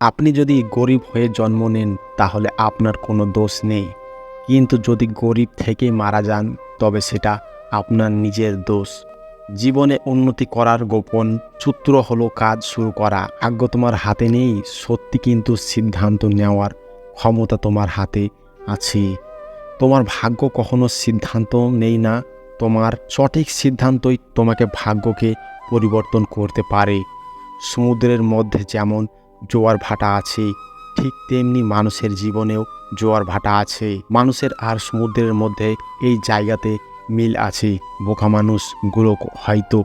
আপনি যদি গরিব হয়ে জন্ম নেন তাহলে আপনার কোনো দোষ নেই, কিন্তু যদি গরিব থেকে মারা যান তবে সেটা আপনার নিজের দোষ। জীবনে উন্নতি করার গোপন সূত্র হলো কাজ শুরু করা। ভাগ্য তোমার হাতে নেই সত্যি, কিন্তু সিদ্ধান্ত নেওয়ার ক্ষমতা তোমার হাতে আছে। তোমার ভাগ্য কখনো সিদ্ধান্ত নেই না, তোমার সঠিক সিদ্ধান্তই তোমাকে ভাগ্যকে পরিবর্তন করতে পারে। সমুদ্রের মধ্যে যেমন জোয়ার ভাটা আছে, ঠিক তেমনি মানুষের জীবনেও জোয়ার ভাটা আছে। মানুষের আর সমুদ্রের মধ্যে এই জায়গাতে মিল আছে। বোকা মানুষগুলো হয়তো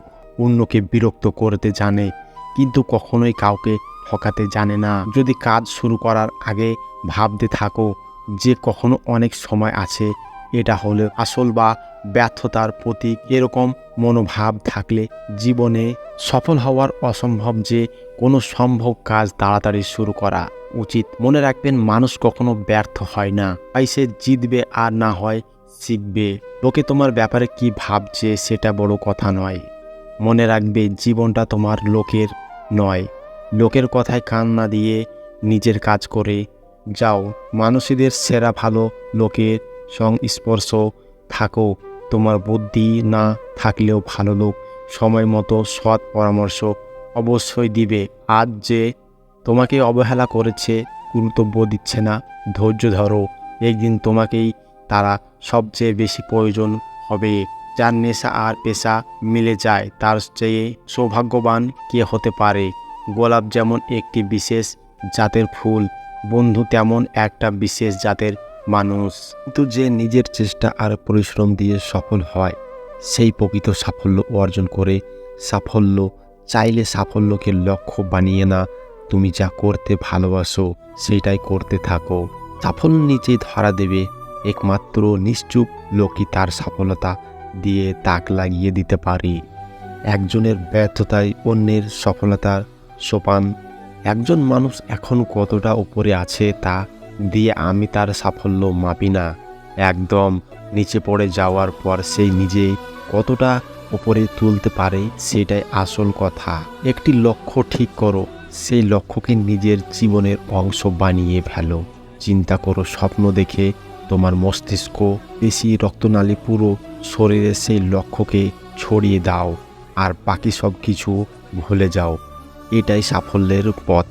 অন্যকে বিরক্ত করতে জানে, কিন্তু কখনোই কাউকে ঠকাতে জানে না। যদি কাজ শুরু করার আগে ভাবতে থাকো যে কখনো অনেক সময় আছে, এটা হলো আসল বা ব্যর্থতার প্রতীক। এরকম মনোভাব থাকলে জীবনে সফল হওয়ার অসম্ভব যে কোনো সম্ভব কাজ তাড়াতাড়ি শুরু করা উচিত। মনে রাখবেন, মানুষ কখনো ব্যর্থ হয় না, তাই সে জিতবে আর না হয় শিখবে। লোকে তোমার ব্যাপারে কি ভাবছে সেটা বড় কথা নয়। মনে রাখবে, জীবনটা তোমার লোকের নয়। লোকের কথায় কান না দিয়ে নিজের কাজ করে যাও। মানুষদের সেরা ভালো লোকের সংস্পর্শ থাকো। তোমার বুদ্ধি না থাকলেও ভালো লোক সময় মতো সৎ পরামর্শ অবশ্যই দিবে। আজ যে তোমাকে অবহেলা করেছে, গুরুত্ব দিচ্ছে না, ধৈর্য ধরো। একদিন তোমাকেই তারা সবচেয়ে বেশি প্রয়োজন হবে। যার নেশা আর পেশা মিলে যায় তার চেয়ে সৌভাগ্যবান কে হতে পারে। গোলাপ যেমন একটি বিশেষ জাতের ফুল, বন্ধু তেমন একটা বিশেষ জাতের মানুষ। কিন্তু যে নিজের চেষ্টা আর পরিশ্রম দিয়ে সফল হয় সেই প্রকৃত সাফল্য অর্জন করে। সাফল্য চাইলে সাফল্যকে লক্ষ্য বানিয়ে না, তুমি যা করতে ভালোবাসো সেটাই করতে থাকো। সাফল্য নিচেই ধরা দেবে। একমাত্র নিশ্চুপ লোকই তার সফলতা দিয়ে তাক লাগিয়ে দিতে পারে। একজনের ব্যর্থতায় অন্যের সফলতার সোপান। একজন মানুষ এখন কতটা উপরে আছে তা দিয়ে আমি তার সাফল্য মাপি না, একদম নিচে পড়ে যাওয়ার পর সেই নিজে কতটা উপরে তুলতে পারে সেটাই আসল কথা। একটি লক্ষ্য ঠিক করো, সেই লক্ষ্যকে নিজের জীবনের অংশ বানিয়ে ফেলো। চিন্তা করো, স্বপ্ন দেখে তোমার মস্তিষ্ক, পেশি, রক্তনালী পুরো শরীরে সেই লক্ষ্যকে ছড়িয়ে দাও আর বাকি সব কিছু ভুলে যাও। এটাই সাফল্যের পথ।